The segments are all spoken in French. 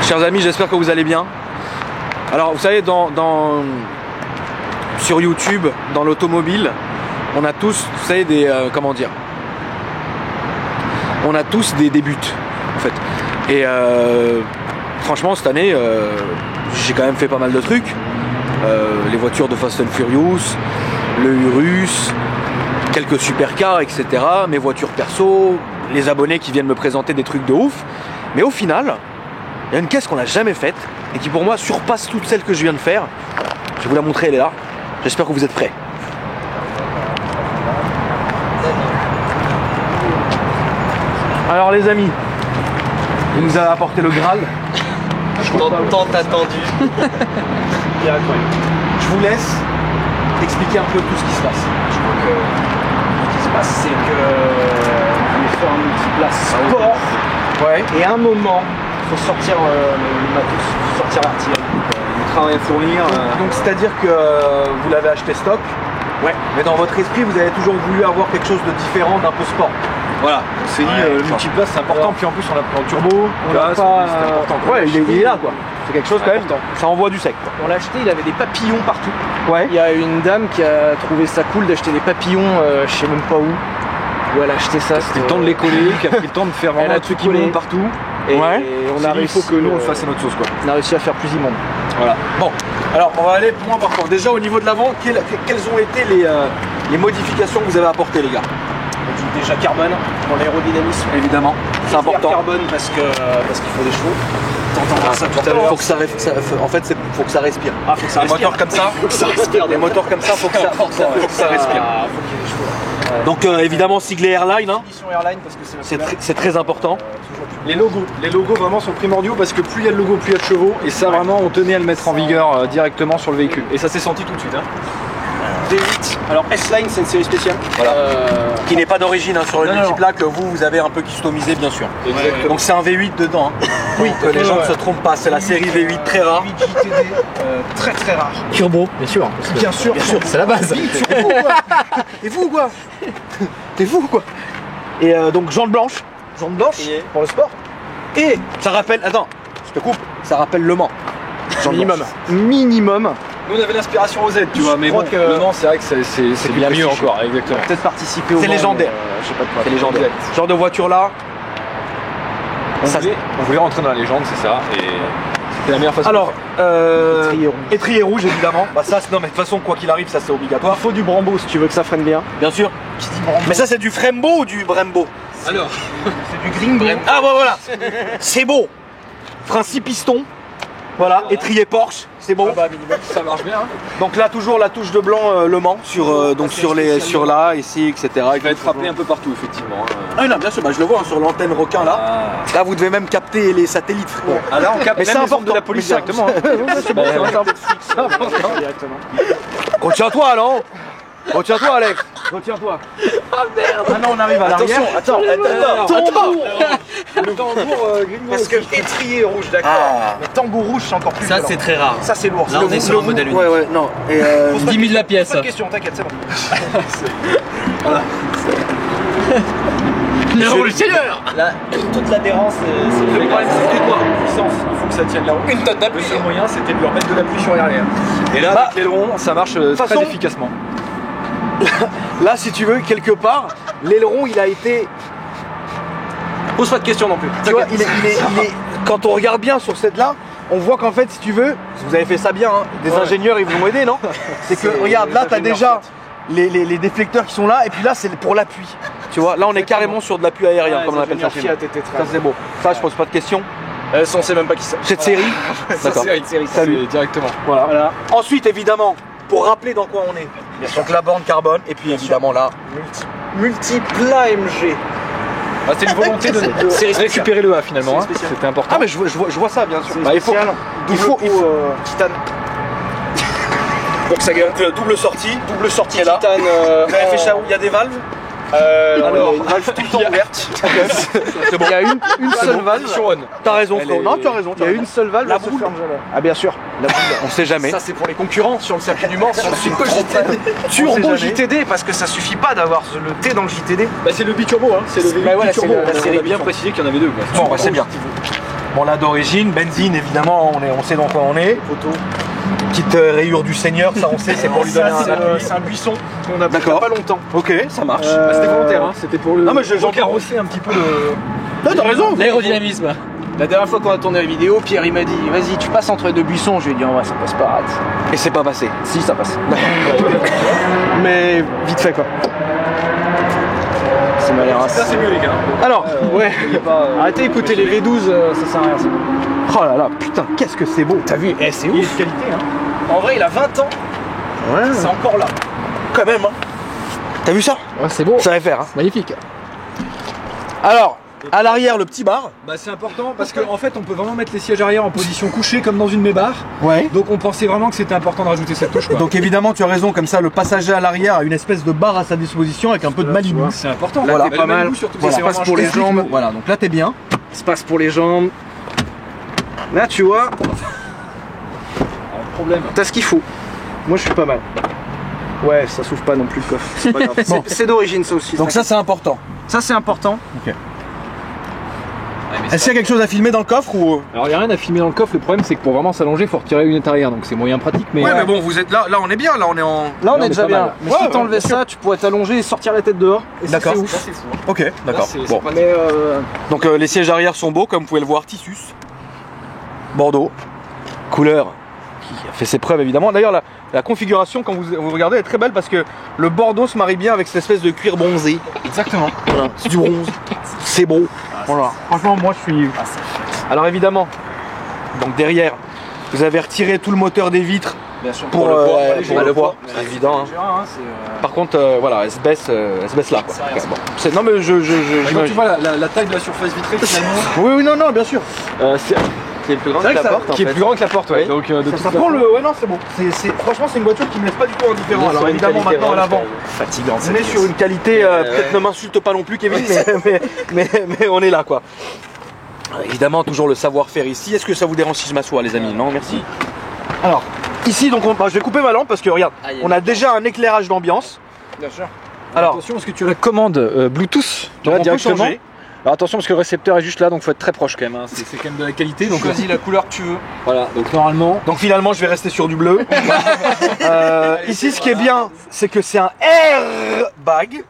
Chers amis, j'espère que vous allez bien. Alors vous savez, sur YouTube, dans l'automobile, on a tous, vous savez, des comment dire, on a tous des buts en fait. Et franchement cette année, j'ai quand même fait pas mal de trucs. Les voitures de Fast and Furious, le Urus, quelques supercars, etc. Mes voitures perso, les abonnés qui viennent me présenter des trucs de ouf. Mais au final, il y a une caisse qu'on n'a jamais faite et qui pour moi surpasse toutes celles que je viens de faire. Je vais vous la montrer, elle est là. J'espère que vous êtes prêts. Alors les amis, il nous a apporté le Graal. Tant attendu. Il est incroyable. Je vous laisse expliquer un peu tout ce qui se passe. Je crois que ce qui se passe, c'est que on voulait faire un multiplace sport. Ouais. Et à un moment, il faut sortir le matos, il faut sortir l'artillerie. Le travail à fournir. Donc c'est-à-dire que vous l'avez acheté stock. Ouais. Mais dans votre esprit, vous avez toujours voulu avoir quelque chose de différent, d'un peu sport. Voilà, on s'est dit le multiplace c'est important, puis en plus on a pris en turbo, On l'a pas. Ouais, il est là quoi. C'est quelque chose quand même. Important. Ça envoie du sec. Quoi. On l'a acheté, il avait des papillons partout. Ouais. Il y a une dame qui a trouvé ça cool d'acheter des papillons, je sais même pas où elle a acheté ça. C'était le temps de les coller, qui a pris le temps de faire vraiment un truc immonde partout. Et Ouais. on a réussi, il faut que nous on le fasse à notre sauce quoi. On a réussi à faire plus immonde. Voilà. Bon, alors on va aller point par point. Déjà au niveau de l'avant, quelles ont été les modifications que vous avez apportées les gars? Déjà carbone pour l'aérodynamisme. Évidemment, c'est important. Carbone parce qu'il faut des chevaux. T'entendras ça tout à l'heure. Faut que ça faut que ça respire. Ah, faut que ça Les respire. moteurs comme ça, Faut que ça respire. les moteurs comme ça, faut que ça respire. Faut qu'il y ait des chevaux. Donc évidemment siglé Airline, hein. Édition Airline parce que C'est très important. Les logos vraiment sont primordiaux parce que plus il y a de logos, plus il y a de chevaux. Et ça vraiment on tenait à le mettre en vigueur directement sur le véhicule. Et ça s'est senti tout de suite. Hein. D8. Alors S-Line c'est une série spéciale. Voilà. Qui n'est pas d'origine hein, sur le Non, multiplat que vous avez un peu customisé bien sûr. Exactement. Donc c'est un V8 dedans. Hein. Oui, que les gens ne se trompent pas, c'est la série V8 très rare. V8 JTD, très très rare. Turbo, bien sûr. Bien sûr. C'est la base. T'es fou ou quoi? T'es fou ou quoi? Et donc jante blanche. Jante blanche pour le sport. Et ça rappelle, attends, je te coupe, ça rappelle Le Mans. Jante Minimum. blanche. Minimum. Nous on avait l'inspiration aux Z, tu vois, mais crois bon, que- le Mans c'est vrai que c'est bien mieux encore, exactement. Peut-être participer au C'est Mans, légendaire. mais, je sais pas de quoi. C'est légendaire. Exact. Ce genre de voiture là, On voulait rentrer dans la légende, c'est ça, et c'était la meilleure façon. alors, Étrier rouge. étrier rouge évidemment. Bah ça, non mais de toute façon quoi qu'il arrive, ça c'est obligatoire. Il faut du Brembo si tu veux que ça freine bien. Bien sûr. Qui dit Brembo? Mais ça c'est du Frembo ou du Brembo? Alors, c'est du Gringo. Ah bah voilà. C'est beau. Frein 6 pistons. Voilà, étrier Porsche, c'est bon. Ah bah minimum. ça marche bien. Hein. Donc là toujours la touche de blanc Le Mans sur donc sur là ici etc. Il va être rappelé un peu partout effectivement. Ah oui, non, bien sûr, bah, je le vois hein, sur l'antenne requin là. Là vous devez même capter les satellites frérot. Ah là on capte Mais même c'est les ondes de important. la police Mais ça- directement. Hein. C'est bon, c'est important. Retiens-toi non. Retiens-toi Alex. Retiens-toi. Ah merde. Ah non on arrive à l'arrière. Attends. Le tambour gringo. Parce que étrier rouge, d'accord. Ah. Mais tambour rouge, c'est encore plus Ça violent. c'est très rare. Ça c'est lourd. Là on est sur un modèle unique. Ouais non. Et 10 000 la pièce. Pas de question, t'inquiète, c'est bon. Le révolutionnaire. Là, toute l'adhérence, c'est Le problème c'était quoi? puissance. Il faut que ça tienne la route. Une tonne Le d'appui. seul moyen c'était de leur mettre de l'appui sur l'arrière. Et là Bah, avec l'aileron ça marche très façon- efficacement. là si tu veux quelque part l'aileron il a été. Pose pas de questions non plus. Tu vois, il est- quand on regarde bien sur cette là, on voit qu'en fait, si tu veux, vous avez fait ça bien, hein, des ingénieurs ils vous ont aidé, non? C'est que regarde, là, t'as déjà les déflecteurs qui sont là, et puis là, c'est pour l'appui. Tu vois, là, on est carrément sur de l'appui aérien, comme on appelle ça chez nous. Ça, c'est beau. Ça, je pose pas de questions. On sait même pas qui c'est. Cette série, d'accord. Salut directement. Voilà. Ensuite, évidemment, pour rappeler dans quoi on est, donc la borne carbone, et puis évidemment là, Multiplat MG. Ah, c'est une volonté de récupérer le A finalement. Hein. C'était important. ah mais je vois ça bien sûr. C'est Bah, il faut, spécial. il faut, Titane. donc ça gagne double sortie sortie est là. titane. Vous avez fait ça où il y a des valves? Alors, Alors, il y a une valve tout le temps ouverte. c'est bon. Il y a une seule valve. T'as raison, Elle frérot. est- Non, tu as raison. Il y a une seule valve. La elle se boule. ferme jamais. Ah bien sûr. La boule. On sait jamais. Ça c'est pour les concurrents sur le circuit du Mans. Sur le Turbo Turbo JTD parce que ça suffit pas d'avoir le T dans le JTD. Bah, c'est le biturbo, hein. C'est le Bah, voilà, turbo. c'est la série On a bien précisé qu'il y en avait deux. Quoi. Bon, bah, c'est bien. Bon là d'origine, benzine évidemment, on sait dans quoi on est. Photo. Petite rayure du Seigneur, ça on sait, c'est pour lui donner un appui. C'est un buisson qu'on a pris il y a D'accord. pas longtemps. Ok, ça marche. C'était volontaire, hein. C'était pour le. Non, mais j'en carrosser un petit peu le. Non, t'as raison. L'aérodynamisme. La dernière fois qu'on a tourné la vidéo, Pierre il m'a dit vas-y tu passes entre les deux buissons. Je lui ai dit en vrai ça passe pas, rate. Et c'est pas passé. Si ça passe. Mais vite fait quoi. C'est mal l'air. Ça c'est mieux les gars. Alors, ouais. Arrêtez d'écouter les V12, ça sert à rien. Ça. Oh là là, putain, qu'est-ce que c'est beau. T'as vu, c'est Il est ouf. de qualité hein. En vrai il a 20 ans, Ouais. c'est encore là. Quand même, hein. T'as vu ça? Ouais, c'est beau. Ça va faire, hein. Magnifique. Alors, à l'arrière, le petit bar. Bah c'est important parce qu'en fait on peut vraiment mettre les sièges arrière en position couchée comme dans une mébar. Ouais. Donc on pensait vraiment que c'était important de rajouter cette touche quoi. Donc évidemment, tu as raison, comme ça, le passager à l'arrière a une espèce de barre à sa disposition avec un peu de Malibu. C'est important. Là, Voilà. t'es pas mal. Surtout Voilà. c'est vraiment pour les chouette. jambes. Voilà, donc là, t'es bien. Espace pour les jambes. Là tu vois, Problème. t'as ce qu'il faut. Moi je suis pas mal. Ouais, ça s'ouvre pas non plus le coffre. C'est pas grave. Bon. C'est d'origine ça aussi. Donc ça, c'est important. ça c'est important. Est-ce qu'il y a quelque chose à filmer dans le coffre ou... Alors il n'y a rien à filmer dans le coffre, le problème c'est que pour vraiment s'allonger il faut retirer une lunette arrière donc c'est moyen pratique mais. Ouais, mais bon, vous êtes là, on est bien, là, on est en... Là on on est est déjà pas bien. mal. Mais Ouais, si ouais, t'enlevais bien ça, tu pourrais t'allonger et sortir la tête dehors. Et ça, D'accord. c'est ouf. Ça c'est fou. hein. Ok, d'accord. c'est Bon. pas- Mais Donc les sièges arrière sont beaux, comme vous pouvez le voir, Tissus. Bordeaux. Couleur qui a fait ses preuves, évidemment. D'ailleurs, la configuration, quand vous regardez, est très belle parce que le Bordeaux se marie bien avec cette espèce de cuir bronzé. Exactement. Voilà, c'est du bronze. C'est beau. Voilà. Franchement, moi, je suis... Alors évidemment, donc derrière, vous avez retiré tout le moteur des vitres bien sûr. pour le poids. C'est évident. Hein. Par contre, voilà, elle se baisse là. Quoi. C'est rien, Bon. Non mais Quand tu j'imagine. vois la taille de la surface vitrée finalement. Oui, non, bien sûr. Qui est plus grande C'est que vrai la que porte en Qui est fait. plus grand que la porte ouais. Oui. Donc de toute Ça façon- prend le. Ouais, non, c'est bon. Franchement, c'est une voiture qui me laisse pas du tout indifférent. Sur Alors une évidemment, qualité maintenant à vraiment l'avant, Fatigant. on est sur une qualité. Peut-être ne m'insulte pas non plus, Kevin, mais on est là, quoi. Évidemment, toujours le savoir-faire ici. Est-ce que ça vous dérange si je m'assois, les amis? Non, merci. Alors, ici, donc, je vais couper ma lampe parce que regarde, Aïe. on a déjà un éclairage d'ambiance. Bien sûr. Alors, attention parce que tu as la commande Bluetooth donc on peut directement. changer. Alors attention parce que le récepteur est juste là donc faut être très proche quand même. hein. C'est quand même de la qualité donc Choisis la couleur que tu veux. voilà donc normalement. Donc finalement, je vais rester sur du bleu. Ici, ce qui est bien, c'est que c'est un airbag.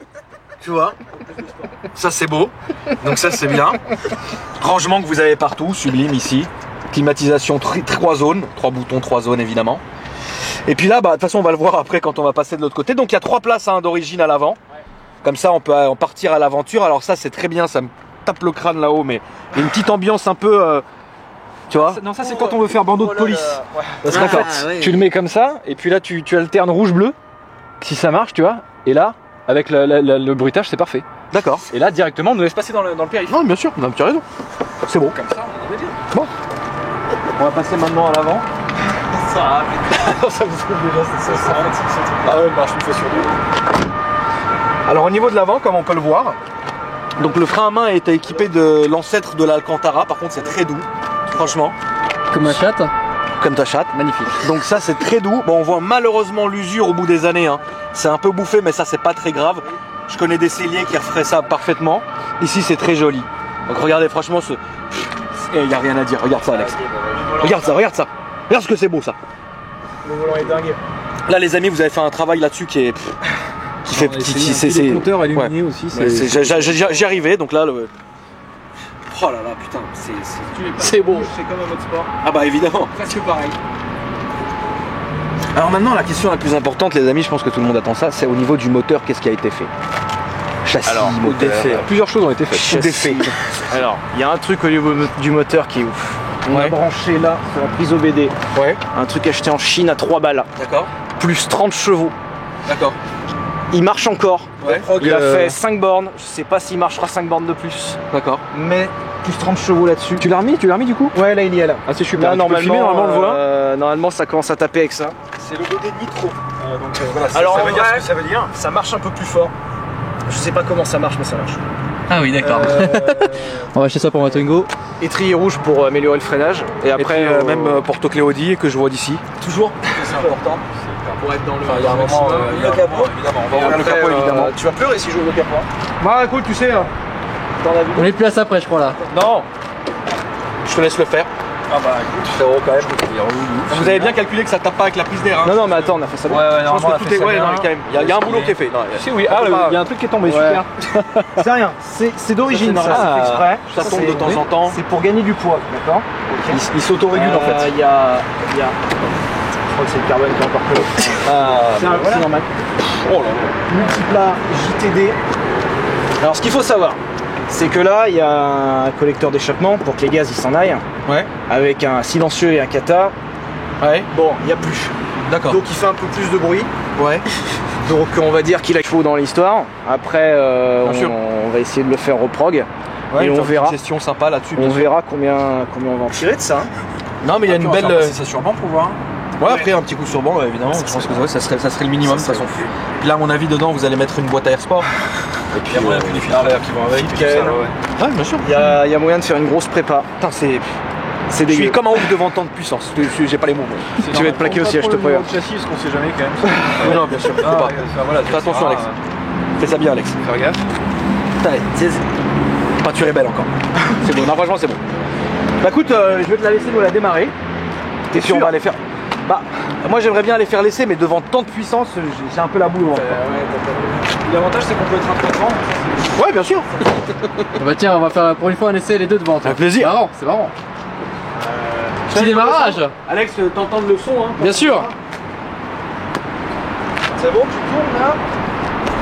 Tu vois? Ça, c'est beau. Donc ça, c'est bien. Rangement que vous avez partout, sublime ici. Climatisation 3 zones, 3 boutons, 3 zones évidemment. Et puis là, bah, de toute façon, on va le voir après quand on va passer de l'autre côté. Donc il y a 3 places hein, d'origine à l'avant. Comme ça, on peut en partir à l'aventure. Alors ça, c'est très bien. Ça me tape le crâne là-haut, mais il y a une petite ambiance un peu, tu vois. Non ça c'est quand on veut faire bandeau de police. Parce qu'en Ah, fait oui. tu le mets comme ça et puis là tu alternes rouge-bleu si ça marche tu vois et là avec le bruitage c'est parfait. D'accord. Et là directement on nous laisse passer dans le périph'. Non, bien sûr. Non, tu as raison. C'est beau. Comme ça on est bien. On va passer maintenant à l'avant. Ça vous trouve déjà c'est ça. Ah ouais marche une fois sur deux. Alors au niveau de l'avant, comme on peut le voir, donc le frein à main est équipé de l'ancêtre de l'Alcantara. Par contre, c'est très doux, franchement, Comme un chat. comme ta chatte. Magnifique. Donc ça, c'est très doux. Bon, on voit malheureusement l'usure au bout des années. Hein. C'est un peu bouffé, mais ça, c'est pas très grave. Je connais des celliers qui referaient ça parfaitement. Ici, c'est très joli. Donc regardez, franchement, il n'y a rien à dire. Regarde ça, Alex. Regarde ça, regarde ça. Regarde ce que c'est beau, ça. Le volant est dingue. Là, les amis, vous avez fait un travail là-dessus qui est... Qui fait... C'est le compteur illuminé aussi. Ouais, j'y arrivais, donc là, le... Oh là là, putain, C'est beau. C'est comme un mode sport. Ah bah évidemment. Presque pareil. Alors maintenant, la question la plus importante, les amis, je pense que tout le monde attend ça, c'est au niveau du moteur, qu'est-ce qui a été fait? Châssis, moteur... Plusieurs choses ont été faites. Tout est fait. Alors, il y a un truc au niveau du moteur qui est ouf. On a Ouais. branché là sur la prise OBD. Ouais, Un truc acheté en Chine à 3 balles. d'accord, Plus 30 chevaux. d'accord. Il marche encore. Ouais, Il a fait 5 bornes. Je sais pas s'il marchera 5 bornes de plus. d'accord. Mais plus 30 chevaux là-dessus. Tu l'as remis du coup? Ouais, là il y est là. Ah c'est super. Là, Tu peux filmer, normalement on le voit. Normalement, ça commence à taper avec ça. C'est le BD Nitro. Donc voilà, Alors, ça en veut dire ce vrai- que ça veut dire. Ça marche un peu plus fort. Je sais pas comment ça marche, mais ça marche. Ah oui, d'accord. On va acheter ça pour ma Twingo. Étrier rouge pour améliorer le freinage. Et Et après, puis, même porte-clés Audi que je vois d'ici. toujours. C'est important. Pour être dans le. Il y a un moment, le capot. évidemment, on va Et ouvrir le après, capot évidemment. Tu vas pleurer si je ouvre le capot. Bah écoute, tu sais, T'en as vu On est plus à ça après, je crois là. non. Je te laisse le faire. Ah bah écoute, Frérot, quand même. Vous Vous avez bien calculé que ça tape pas avec la prise d'air. Hein. Non, non, mais attends, on a fait ça bien. Je pense que tout est. Ouais, non, quand même. Il y a un boulot qui est fait. Non, Si, oui, ah, il y a un truc qui est tombé, super. C'est rien, c'est d'origine, ça, c'est fait exprès. Ça tombe de temps en temps. C'est pour gagner du poids, d'accord? Il s'autorégule en fait. Il y a. Je crois que c'est le carbone qui est encore collé. C'est normal. Oh là là. Multiplat JTD. Alors ce qu'il faut savoir, c'est que là il y a un collecteur d'échappement pour que les gaz ils s'en aillent. Ouais. Avec un silencieux et un kata. Ouais. Bon, il n'y a plus. D'accord. Donc il fait un peu plus de bruit. Ouais. Donc on va dire qu'il a chaud dans l'histoire. Après on va essayer de le faire reprog. Ouais, et on verra. Une gestion sympa là-dessus. On verra combien on va en tirer de ça. Non mais il y a une belle. C'est sûrement pour voir. Ouais, après un petit coup sur banc évidemment. Je pense que ouais, ça serait le minimum de toute façon. Puis là à mon avis dedans vous allez mettre une boîte à air sport. Et puis Il y a puis les filtres à l'air qui vont avec. Ouais, bien sûr. Il y a moyen de faire une grosse prépa. Putain, c'est C'est Je suis dégueu. comme un ouf devant tant de puissance. J'ai pas les mots. Tu vas être plaqué au siège, je te préviens. Le châssis, parce qu'on sait jamais quand même. Non, bien sûr. Faut pas. Voilà, Fais attention, Alex. Fais ça bien, Alex. Faire gaffe. Putain, peinture est belle encore. C'est bon. Non, franchement, c'est bon. Bah écoute, je vais te la laisser nous la démarrer. T'es sûr? On va aller faire. Bah, moi j'aimerais bien les faire laisser, mais devant tant de puissance, j'ai un peu la boule. L'avantage, c'est qu'on peut être un peu devant. Ouais, bien sûr. Bah tiens, on va faire pour une fois un essai les deux devant. Avec plaisir. C'est marrant. Petit démarrage. Alex, t'entends le son, hein? Bien sûr. C'est bon, tu tournes là.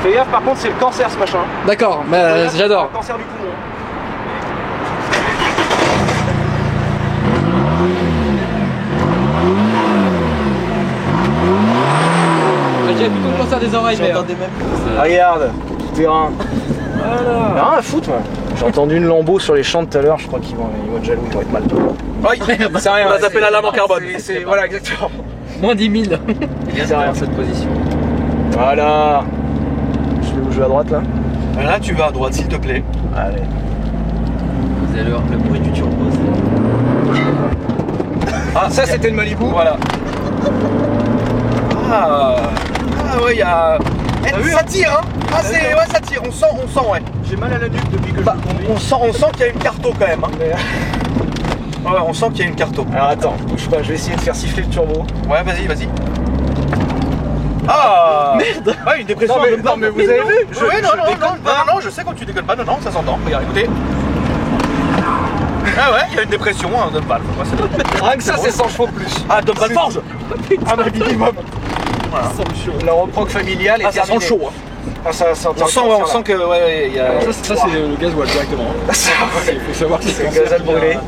Fais gaffe, par contre, c'est le cancer ce machin. D'accord, mais j'adore. Le cancer du poumon. J'ai plutôt le cancer des oreilles, mais. Regarde, tout terrain. Voilà. Rien à foutre, moi. J'ai entendu une lambeau sur les champs tout à l'heure, je crois qu'ils vont être jaloux, ils vont être mal. C'est rien, on a tapé la lame en carbone. Voilà, exactement. Moins 10 000. C'est rien. cette position. Voilà. Je vais à droite là. Là, tu vas à droite, s'il te plaît. Allez. Vous allez voir le bruit du turbo. Ah, ça, c'était le Malibu. Voilà. Ah ouais, il y a. Ça tire, hein? Ah, c'est. Ouais, ça tire, on sent, ouais. J'ai mal à la nuque depuis que je conduis. On sent qu'il y a une carto quand même, hein. Ouais, on sent qu'il y a une carto. Alors attends, bouge pas, je vais essayer de faire siffler le turbo. Ouais, vas-y. Ah merde. Ouais, une dépression. Non, mais vous avez vu? Non, je sais quand tu déconnes pas. Non, ça s'entend. Regarde, écoutez. Ah ouais, il y a une dépression, hein, de balle. Rien que ça, c'est 100 chevaux de plus. Ah, de balle forge. Un minimum. Voilà. La reproc familiale est Ah, ça sent terminée. chaud, hein. Ah, ça sent On sent que, ouais, il y a. Ça c'est le gasoil directement. Il faut savoir que C'est le gaz à brûler.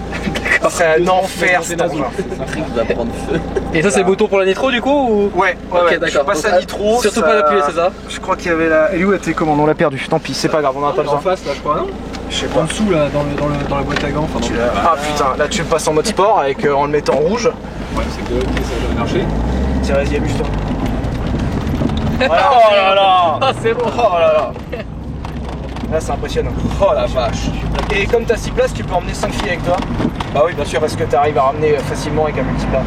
C'est un enfer cet engin. Le truc va prendre feu. Et ça, c'est le bouton pour la nitro du coup ou... Ouais, Ok, d'accord. Je passe à nitro. Surtout ça- pas l'appuyer, c'est ça? Je crois qu'il y avait la. Et où était comment? On l'a perdu. Tant pis, c'est pas grave, on en a pas En besoin. face là je crois non. Je sais En pas. dessous là dans la boîte à gants. Enfin, Ah putain, là tu le passes en mode sport avec en le mettant en rouge. ouais c'est que ok ça a jamais marché. Tiens, vas-y, amuse-toi. Voilà. Oh là là. Ah, c'est bon. Oh là là. Là, c'est impressionnant. Oh la vache. Et comme t'as 6 places, tu peux emmener 5 filles avec toi. Bah oui, bien sûr. Parce que t'arrives à ramener facilement avec un multiplat.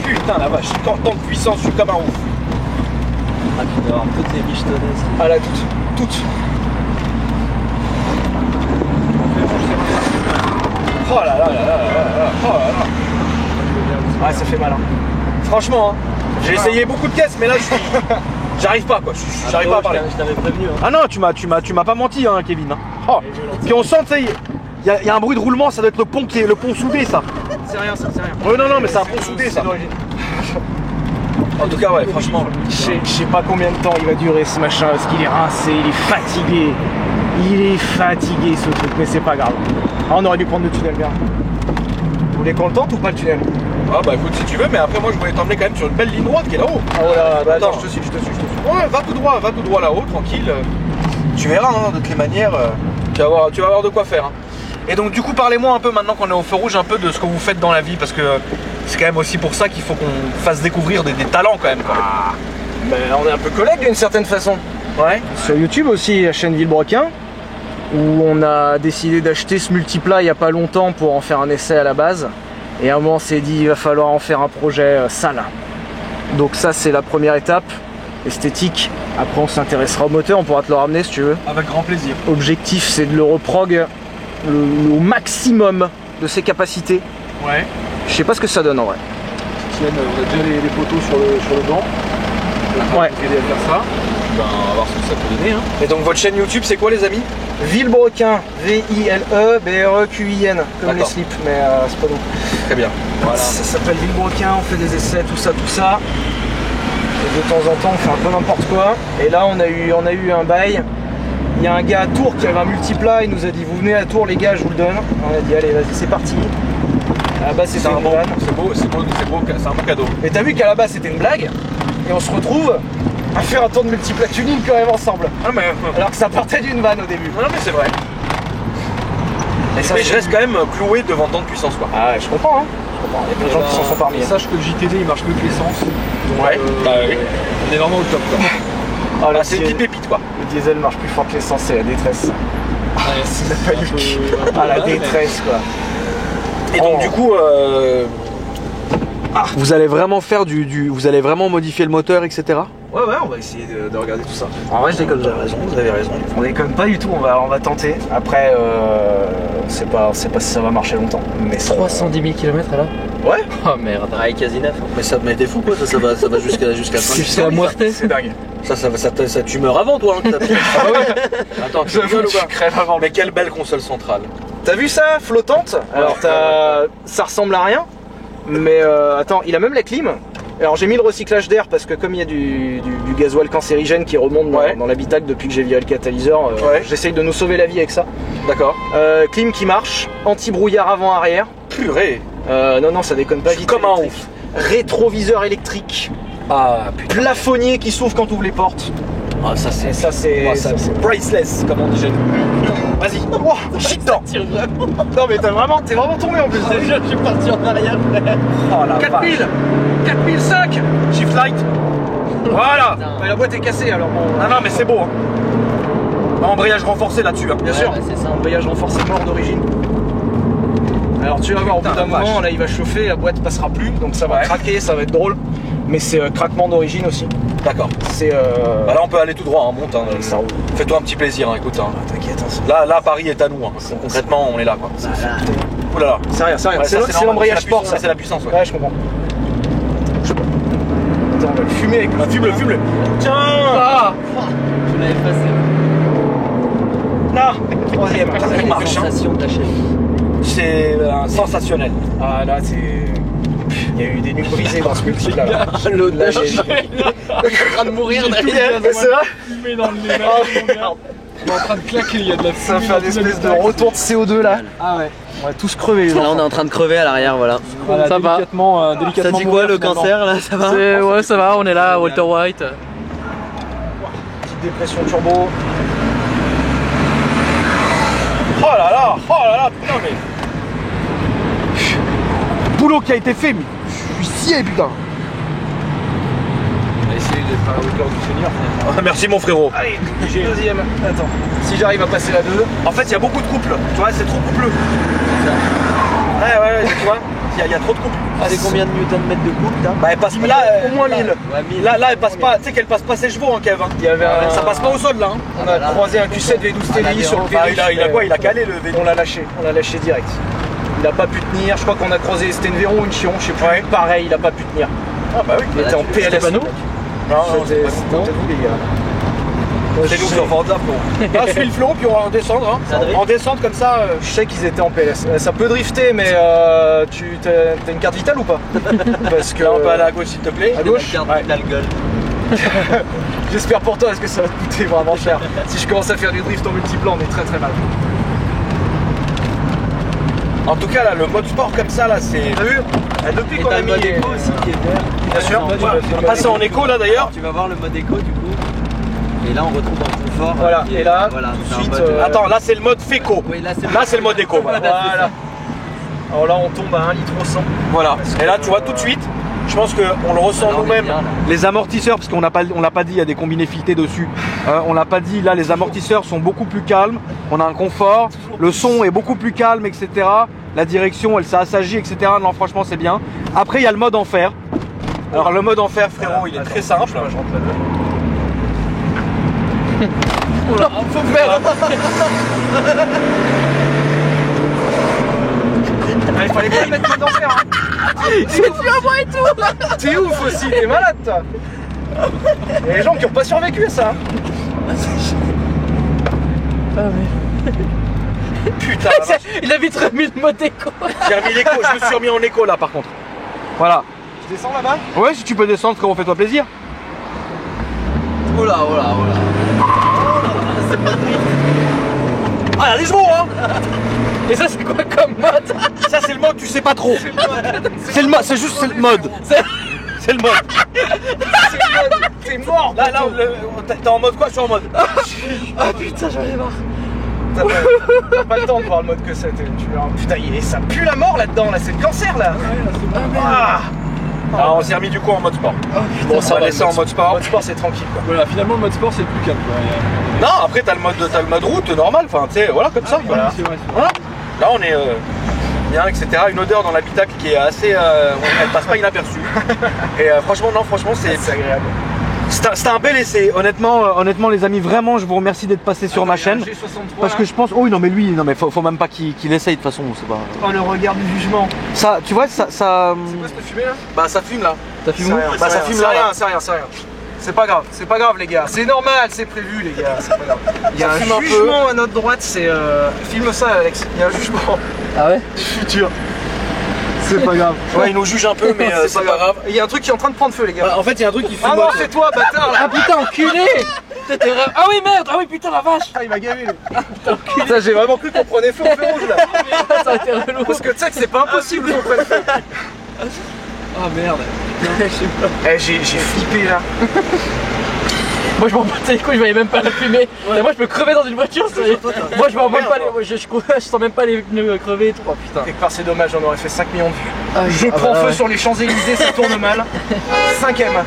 Putain la vache. Tant de puissance, je suis comme un ouf. Ah, tu dois avoir toutes les michetonnaises. Ah là, toutes. Oh là là là là là là. Oh là là. Ouais, ça fait mal. Hein. Franchement, hein, j'ai essayé beaucoup de caisses, mais là, j'arrive pas, quoi. J'arrive pas à parler. Je t'avais prévenu. Hein. Ah non, tu m'as pas menti, hein, Kevin. Hein. Oh. Puis on sent, tu sais, il y a un bruit de roulement, ça doit être le pont qui est le pont soudé, ça. C'est rien, ça, c'est rien. Ouais, non, mais c'est un pont soudé, ça. En tout cas, ouais, franchement. Je sais pas combien de temps il va durer ce machin, parce qu'il est rincé, il est fatigué. Il est fatigué ce truc, mais c'est pas grave. Ah, on aurait dû prendre le tunnel bien. Vous voulez qu'on le tente ou pas le tunnel? Ah bah écoute, si tu veux, mais après, moi, je voulais t'emmener quand même sur une belle ligne droite qui est là-haut. Ah voilà, bah Attends, attends. je te suis. Ouais, va tout droit là-haut, tranquille. Tu verras, hein, de toutes les manières, tu vas avoir de quoi faire. Hein. Et donc, du coup, parlez-moi un peu maintenant qu'on est au feu rouge, un peu de ce que vous faites dans la vie, parce que c'est quand même aussi pour ça qu'il faut qu'on fasse découvrir des talents quand même. Quoi. Ben, on est un peu collègues d'une certaine façon. Ouais. Sur YouTube aussi, la chaîne Villebrequin, où on a décidé d'acheter ce multiplat il n'y a pas longtemps pour en faire un essai à la base. Et à un moment on s'est dit il va falloir en faire un projet sale. Donc ça c'est la première étape, esthétique. Après on s'intéressera au moteur, on pourra te le ramener si tu veux. Avec grand plaisir. Objectif c'est de le reprog au maximum de ses capacités. Ouais. Je sais pas ce que ça donne en vrai. Tiens, on a déjà les poteaux sur le banc. Ouais. Aider à faire ça. Ben, on va voir ce que ça peut donner. Hein. Et donc votre chaîne YouTube, c'est quoi les amis? Villebrequin, V-I-L-E-B-R-E-Q-I-N, comme les slips, mais c'est pas nous. Très bien. Voilà. Ça s'appelle Villebrequin, on fait des essais, tout ça. Et de temps en temps, on fait un peu n'importe quoi. Et là, on a eu un bail. Il y a un gars à Tours qui avait un multiplat, il nous a dit vous venez à Tours les gars, je vous le donne. On a dit allez vas-y c'est parti. À la base c'était une vanne. C'est beau, c'est un bon cadeau. Et t'as vu qu'à la base c'était une blague et on se retrouve à faire un tour de multiplat tuning quand même ensemble. Ah, mais... Alors que ça partait d'une vanne au début. Non mais c'est vrai. Mais je reste quand même cloué devant tant de puissance quoi. Ah ouais je comprends hein. Je comprends. Il y a plein de gens qui s'en sont parmi. Sache que le JTD il marche mieux que l'essence. Ouais. Bah oui. On est vraiment au top quoi. Ah, là, c'est une petite pépite quoi. Le diesel marche plus fort que l'essence, c'est la détresse. La détresse quoi. Et donc du coup, vous allez vraiment faire vous allez vraiment modifier le moteur, etc. Ouais, on va essayer de regarder tout ça. En vrai, je déconne, vous avez raison. On déconne pas du tout, on va tenter. Après, c'est pas si ça va marcher longtemps. Mais 310 000 km là. Ouais. Oh merde. Ah, quasi neuf. Mais ça t'es fou quoi, ça va jusqu'à Jusqu'à la Muerte. C'est dingue. Ça tu meurs avant toi. Hein, Attends, tu rigoles ou pas? Mais quelle belle console centrale. T'as vu ça, flottante? Alors ça ressemble à rien. Mais attends, il a même la clim. Alors j'ai mis le recyclage d'air parce que comme il y a du gasoil cancérigène qui remonte dans l'habitacle depuis que j'ai viré le catalyseur, j'essaye de nous sauver la vie avec ça. D'accord. Clim qui marche, anti-brouillard avant-arrière. Purée. Non, ça déconne pas. Comme un ouf. Rétroviseur électrique. Ah putain. Plafonnier qui s'ouvre quand tu ouvres les portes. Ah ça c'est. C'est priceless comme on dit chez nous. Vas-y. Oh, shit dedans. Non mais t'es vraiment tombé en plus. Je suis parti en arrière. Oh la 4000 4005 Shift light. Voilà. Mais la boîte est cassée alors bon. Non mais c'est beau hein. Embrayage renforcé là-dessus hein. Bien sûr. Ouais, c'est ça. Embrayage renforcé mort d'origine. Alors tu vas voir au bout d'un moment là il va chauffer, la boîte passera plus donc ça va craquer, ça va être drôle. Mais c'est craquement d'origine aussi. D'accord. C'est Bah là on peut aller tout droit, hein, monte. Hein, fais-toi un petit plaisir, hein, écoute. Hein. T'inquiète. Hein, là Paris est à nous. Hein. Concrètement on est là quoi. Ouh là là. C'est rien. Ouais, c'est l'embrayage sport ça. C'est la puissance ouais. Ouais je comprends. Attends, on va le fumer avec le fume-le. Tiens. Je l'avais passé. Là. Troisième. Il marche. Sensation de la chaîne. C'est sensationnel. Ah là c'est... Il y a eu des nuits brisées dans ce multiplat là. L'autre Là, j'ai... en train de mourir derrière. C'est vrai. Fumé dans le nez. On est en train de claquer, il y a de la Ça fait une espèce de retour de CO2 là. Ah ouais. On va tous crever les Là enfants. on est en train de crever à l'arrière, voilà. Voilà, Ça va. délicatement, Ça délicatement dit quoi mourir, le finalement. cancer là, ça va? Ouais, ça va, on est là, Walter White. Petite dépression turbo. Oh là là, putain mais. Boulot qui a été fait, mais je suis scié putain. On va essayer d'être à la hauteur du Seigneur. Merci mon frérot. Allez, j'ai deuxième. Attends, si j'arrive à passer la 2. En fait il y a beaucoup de couples, tu vois c'est trop coupleux. Ouais, tu vois, il y a trop de couples. C'est combien de newton-mètres de couple t'as? Bah elle passe là au moins 1000. Là elle passe pas, tu sais qu'elle passe pas ses chevaux hein Kev. Il y avait Ça passe pas au sol là. Hein. On a croisé un Q7 V12 TDI sur le Ah, périph'. il a quoi? Il a calé le V12. On l'a lâché direct. Il a pas pu tenir, je crois qu'on a croisé, c'était une Véron ou une Chiron, je sais plus. Pareil, il a pas pu tenir. Ah bah oui. Il était en PLS. C'était pas nous? Non, c'était vous les gars. C'est nous qui en vendons là, je suis le flot puis on va en descendre hein. En descente comme ça. Je sais qu'ils étaient en PLS. Ça peut drifter, mais tu t'as une carte vitale ou pas? Parce que Là on peut aller à gauche s'il te plaît. à gauche. T'as le gueule. J'espère pour toi, est-ce que ça va te coûter vraiment cher? Si je commence à faire du drift en multiplan, on est très mal. En tout cas là le mode sport comme ça là c'est. T'as vu? Depuis qu'on a mis éco aussi qui est vert. Bien sûr. On passe en écho là d'ailleurs. Tu vas voir le mode éco du coup. Et là on retrouve un confort. Voilà, qui est- et là, voilà, tout de c'est un suite, mode, Attends là c'est le mode féco. Oui, là C'est le mode éco. Voilà. Voilà. Alors là, on tombe à 1 litre au 100. Voilà. Et là tu vois tout de suite. Je pense qu'on le ressent Là, on est nous-mêmes. bien, là. Les amortisseurs, parce qu'on l'a pas dit, il y a des combinés filetés dessus. On l'a pas dit, là les amortisseurs sont beaucoup plus calmes. On a un confort. Le son est beaucoup plus calme, etc. La direction, elle s'assagit, etc. Non, franchement, c'est bien. Après, il y a le mode enfer. Alors, le mode enfer, frérot, il est très simple. Je rentre là-dedans. Faut faire. C'est plus à moi et tout. T'es ouf aussi, t'es malade toi. Il y a des gens qui ont pas survécu à ça. Ah mais... Putain, il a vite remis le mode écho. J'ai remis l'écho, je me suis remis en écho là par contre. Voilà. je descends là-bas. Ouais, si tu peux descendre, frérot, fais-toi plaisir. Oh là, oh là, oh là. Ah, y'a des chevaux, hein. Et ça c'est quoi comme mode? Ça c'est le mode, tu sais pas trop. C'est le mode, c'est juste c'est le mode. C'est le mode. T'es mort. Là, t'es en mode quoi? Je suis en mode. Ah putain, j'en ai marre. T'as pas le temps de voir le mode que c'est. Tu verras. Putain, ça pue la mort là-dedans, là, c'est le cancer là. Ah. Ah, on s'est remis du coup en mode sport. Bon, ça va laisser en mode sport. Mode sport, c'est tranquille quoi. Voilà, finalement le mode sport c'est le plus calme. Non, après t'as le mode route normal, enfin tu sais, voilà comme ça. Voilà. C'est vrai. Voilà. Là on est bien, etc. Une odeur dans l'habitacle qui est assez, elle passe pas inaperçue. Et franchement non, franchement c'est agréable. C'était un bel essai. Honnêtement les amis, vraiment je vous remercie d'être passé sur ma chaîne. Parce que je pense, oh oui non mais lui, non mais faut même pas qu'il essaye de toute façon, c'est pas. Oh le regard du jugement. Ça, tu vois, ça. C'est quoi cette fumée là? Bah ça fume là. Ça fume où? Bah ça fume là. C'est rien. C'est pas grave les gars. C'est normal, c'est prévu les gars. C'est pas grave. Il y a un jugement à notre droite, c'est filme ça Alex. Il y a un jugement Ah ouais? du futur. C'est pas grave. Ouais, il nous juge un peu, mais c'est pas grave. Il y a un truc qui est en train de prendre feu les gars. Bah, en fait, il y a un truc qui fume. Ah non, c'est toi bâtard là. Ah putain, enculé! Ah oui merde! Ah oui putain la vache! Ah, il m'a gavé lui. Putain, j'ai vraiment cru qu'on prenait feu au feu rouge là. Ça a été relou. Parce que tu sais que c'est pas impossible qu'on prenne feu. Ah merde. Eh, j'ai flippé là. Moi je m'en battais les couilles, je voyais même pas la fumée. Et moi je peux crever dans une voiture, moi je m'en même pas les... je sens même pas les pneus crever et tout. Oh, putain. Quelque part c'est dommage, on aurait fait 5 millions de vues. Ah, Je prends feu sur les Champs-Élysées, ça tourne mal. 5ème.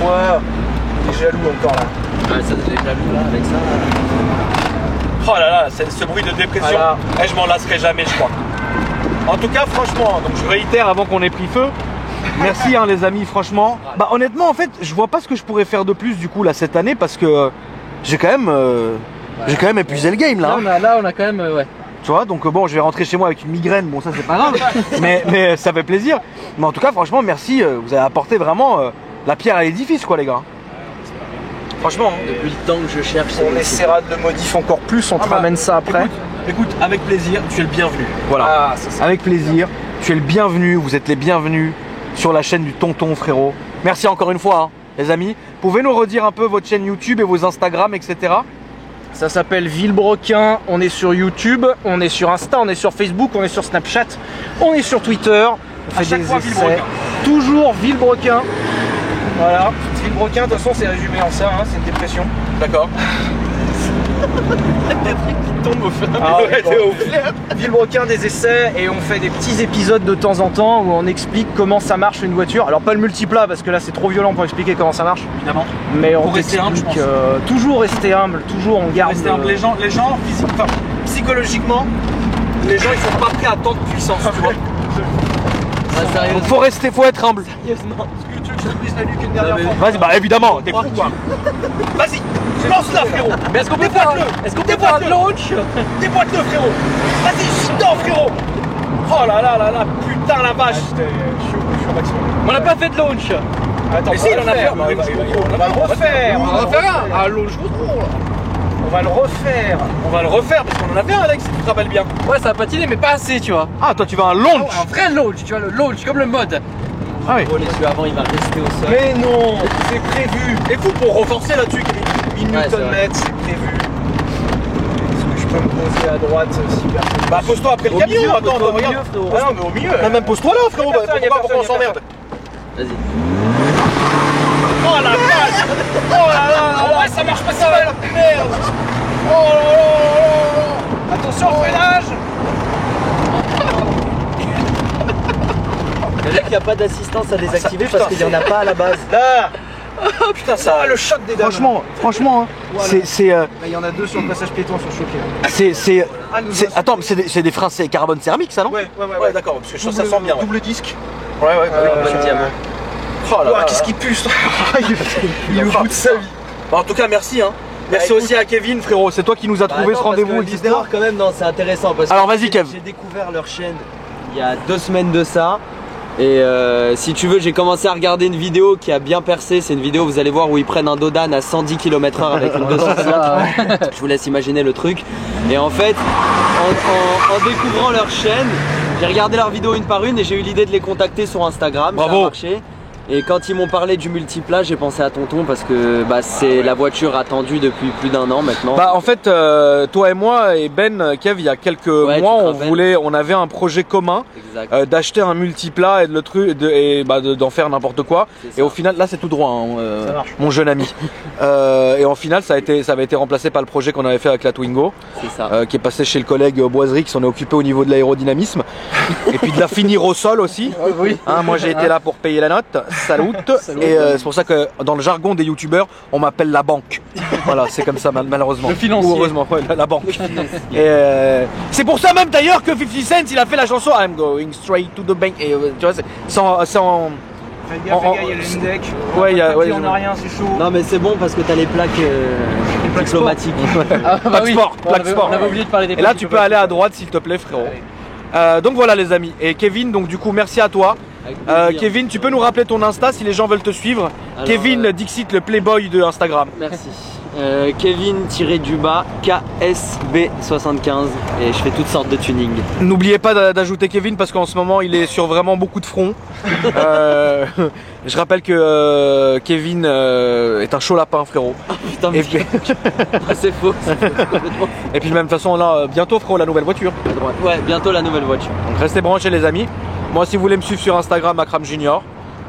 Wow. T'es jaloux encore là. Ouais, ça devait être jaloux là avec ça. Oh là là, ce bruit de dépression, Voilà. je m'en lasserai jamais, je crois. En tout cas, franchement, donc je réitère avant qu'on ait pris feu. Merci hein, les amis, franchement. Bah honnêtement, en fait, je vois pas ce que je pourrais faire de plus du coup là cette année parce que j'ai quand même épuisé le game là. Là on a quand même ouais. Tu vois, donc bon, je vais rentrer chez moi avec une migraine, bon ça c'est pas grave, mais ça fait plaisir. Mais en tout cas, franchement, merci, vous avez apporté vraiment la pierre à l'édifice quoi les gars. Franchement, hein. Depuis le temps que je cherche, On essaiera de le modifier encore plus, on te ramène ça après. Écoute, avec plaisir, tu es le bienvenu. Voilà. Ah, c'est ça. Avec plaisir, tu es le bienvenu, vous êtes les bienvenus sur la chaîne du Tonton frérot. Merci encore une fois, hein, les amis. Pouvez nous redire un peu votre chaîne YouTube et vos Instagram, etc. Ça s'appelle Villebrequin, on est sur YouTube, on est sur Insta, on est sur Facebook, on est sur Snapchat, on est sur Twitter, on fait chaque des fois, essais. Villebrequin. Toujours Villebrequin. Voilà, Villebrequin, de toute façon c'est résumé en ça, hein, c'est une dépression. D'accord. Ah, Villebrequin, des essais, et on fait des petits épisodes de temps en temps où on explique comment ça marche une voiture. Alors pas le multiplat parce que là c'est trop violent pour expliquer comment ça marche. Évidemment. Mais on Pour rester humble, t'explique, je pense. toujours rester humble, toujours on garde. Restez humble. Les gens psychologiquement, les gens ils sont pas prêts à tant de puissance, tu vois. Ah, sérieux. Donc faut être humble. Sérieusement. Est-ce que tu veux que je te brise la nuque une dernière fois? Vas-y, bah évidemment, t'es fou quoi. Vas-y, lance-la frérot. Mais est-ce qu'on peut faire un launch? Déboîte-le frérot. Vas-y, chute frérot. Oh là là là là, putain la vache. Je suis au maximum. On n'a pas fait de launch. Attends, Mais si, il en a fait. on va le refaire. On va faire un launch trop là. On va le refaire. On va le refaire parce qu'on en a fait un Alex, si tu te rappelles bien. Ouais ça a patiné mais pas assez tu vois. Ah toi tu veux un launch. Un vrai launch, tu vois le launch comme le mode. Ah oui. Oh, les yeux avant, il va rester au sol. Mais non, c'est prévu. Écoute, pour renforcer là-dessus, 1000 Nm, c'est prévu. Est-ce que je peux me poser à droite si personne... bah pose-toi après le Au camion, milieu, attends, pose-toi au regarde. milieu, frérot. Ah non, mais au milieu. Non, même pose-toi là frérot, Y a personne, y a pourquoi on personne, s'emmerde? Vas-y. Oh la vache. Oh là là, ouais, ça marche pas ça va. Merde. Oh là là là. Attention au freinage. C'est-à-dire qu'il n'y a pas d'assistance à désactiver putain, parce qu'il n'y en a pas à la base. Là. putain ça. Ah, le choc des dames. Franchement, hein, Voilà. c'est Là, il y en a deux sur le passage piéton sur choqué. attends, c'est des freins carbone céramique ça non? Ouais, d'accord, parce que ça sent bien. Double disque. Ouais, Bon diamant. Oh là là. Qu'est-ce qui pue ça. Il est au bout de sa vie. Bah, en tout cas, merci hein. Merci écoute. aussi à Kevin frérot, c'est toi qui nous a trouvé ce rendez-vous, etc. L'histoire quand même, non, c'est intéressant parce Alors, que vas-y, Kev. j'ai découvert leur chaîne il y a 2 semaines de ça. Et si tu veux, j'ai commencé à regarder une vidéo qui a bien percé. C'est une vidéo, vous allez voir, où ils prennent un Dodan à 110 km/h avec une 260. Je vous laisse imaginer le truc. Et en fait, en découvrant leur chaîne, j'ai regardé leurs vidéos une par une et j'ai eu l'idée de les contacter sur Instagram. Bravo. Ça a marché. Et quand ils m'ont parlé du multiplat, j'ai pensé à Tonton parce que c'est la voiture attendue depuis plus d'1 an maintenant. Bah en fait, toi et moi et Ben, Kev, il y a quelques mois, tu te rappelles. on avait un projet commun Exact. d'acheter un multiplat et d'en faire n'importe quoi. C'est ça. Et au final, là c'est tout droit, hein, Ça marche. mon jeune ami. Et au final, ça avait été remplacé par le projet qu'on avait fait avec la Twingo, C'est ça. qui est passé chez le collègue Boiserie, qui s'en est occupé au niveau de l'aérodynamisme et puis de la finir au sol aussi. Oui. Hein, moi j'ai été là pour payer la note, salut. Et c'est pour ça que dans le jargon des youtubeurs, on m'appelle la banque. Voilà, c'est comme ça malheureusement. Le financier. Ou heureusement, ouais, la banque. Et c'est pour ça même d'ailleurs que 50 Cent il a fait la chanson I'm going straight to the bank. Et tu vois, sans Faites gaffe, les gars, il y a le deck. Ouais, il y a- ouais, on a rien, c'est chaud. Non mais c'est bon parce que t'as les plaques diplomatiques. Ah, bah oui. sport, On plaque avait- sport. On avait oublié de parler des Et là plaques tu peux aller à droite s'il te plaît frérot. Donc voilà les amis. Et Kevin, donc du coup merci à toi. Avec plaisir. Kevin, tu peux nous rappeler ton Insta si les gens veulent te suivre. Alors, Kevin Dixit, le playboy de Instagram. Merci. Kevin-du-bas KSB75 et je fais toutes sortes de tuning. N'oubliez pas d'ajouter Kevin parce qu'en ce moment il est sur vraiment beaucoup de fronts. Je rappelle que Kevin est un chaud lapin frérot. Putain, Et mais puis, c'est faux. Complètement et puis de même façon là bientôt frérot la nouvelle voiture. à droite. Ouais, bientôt la nouvelle voiture. Donc restez branchés les amis. Moi si vous voulez me suivre sur Instagram Akram Junior,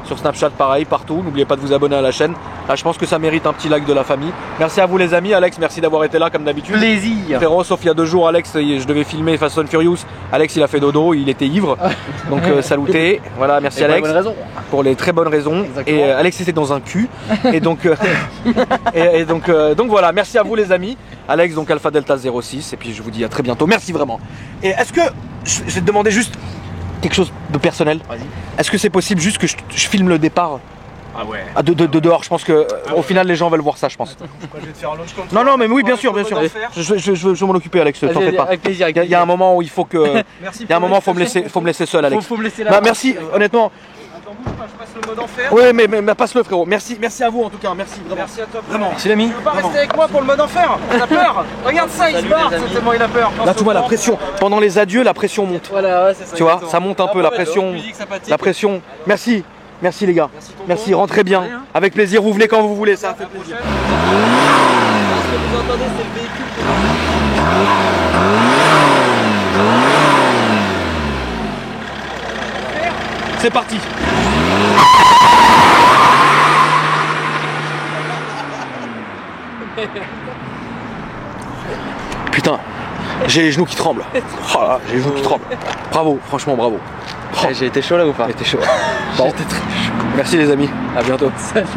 sur Snapchat pareil, partout. N'oubliez pas de vous abonner à la chaîne. Là je pense que ça mérite un petit like de la famille. Merci à vous les amis. Alex, merci d'avoir été là comme d'habitude. Plaisir. Frérot, sauf il y a 2 jours, Alex, je devais filmer Fast and Furious. Alex, il a fait dodo, il était ivre. Donc, saluté. Voilà, merci Et pour la Alex. bonne raison. Pour les très bonnes raisons. Exactement. Et Alex était dans un cul. Et donc, donc voilà, merci à vous les amis. Alex, donc Alpha Delta 06. Et puis je vous dis à très bientôt. Merci vraiment. Et est-ce que, je vais te demander juste quelque chose de personnel. Vas-y. Est-ce que c'est possible juste que je filme le départ Ah ouais. de dehors? Je pense que au final les gens veulent voir ça, je pense. Je vais te faire un launch comme ça. Non, non, mais oui, bien sûr, bien sûr. Je vais m'en occuper, Alex. T'en fais pas. Avec plaisir. Il y a un moment où il faut que. Merci. Il y a un moment, faut me laisser seul, Alex. Faut me laisser Bah, là. merci, honnêtement. Attends, bouge pas, je passe le mode enfer. Oui, mais passe-le, frérot. Merci à vous en tout cas. Merci, vraiment. Merci à toi. Vraiment. Merci l'ami. Tu veux pas rester avec moi pour le mode enfer? T'as peur? Regarde ça, il se Salut, barre, les amis. c'est tellement il a peur. Là, tu vois la pression. Pendant les adieux, la pression monte. Voilà, ouais, c'est ça. Tu vois, exactement. ça monte un peu la pression. Musique sympathique. La pression. Merci. Merci les gars. Merci, tonton. Merci, rentrez bien. Allez, hein. Avec plaisir, vous venez quand vous voulez, ça fait plaisir. Ce que vous entendez, c'est le véhicule. C'est parti. Putain, j'ai les genoux qui tremblent. Oh là, j'ai les genoux qui tremblent. Bravo, franchement bravo. J'ai été chaud là ou pas? T'es chaud. Bon. Merci les amis, à bientôt. Salut.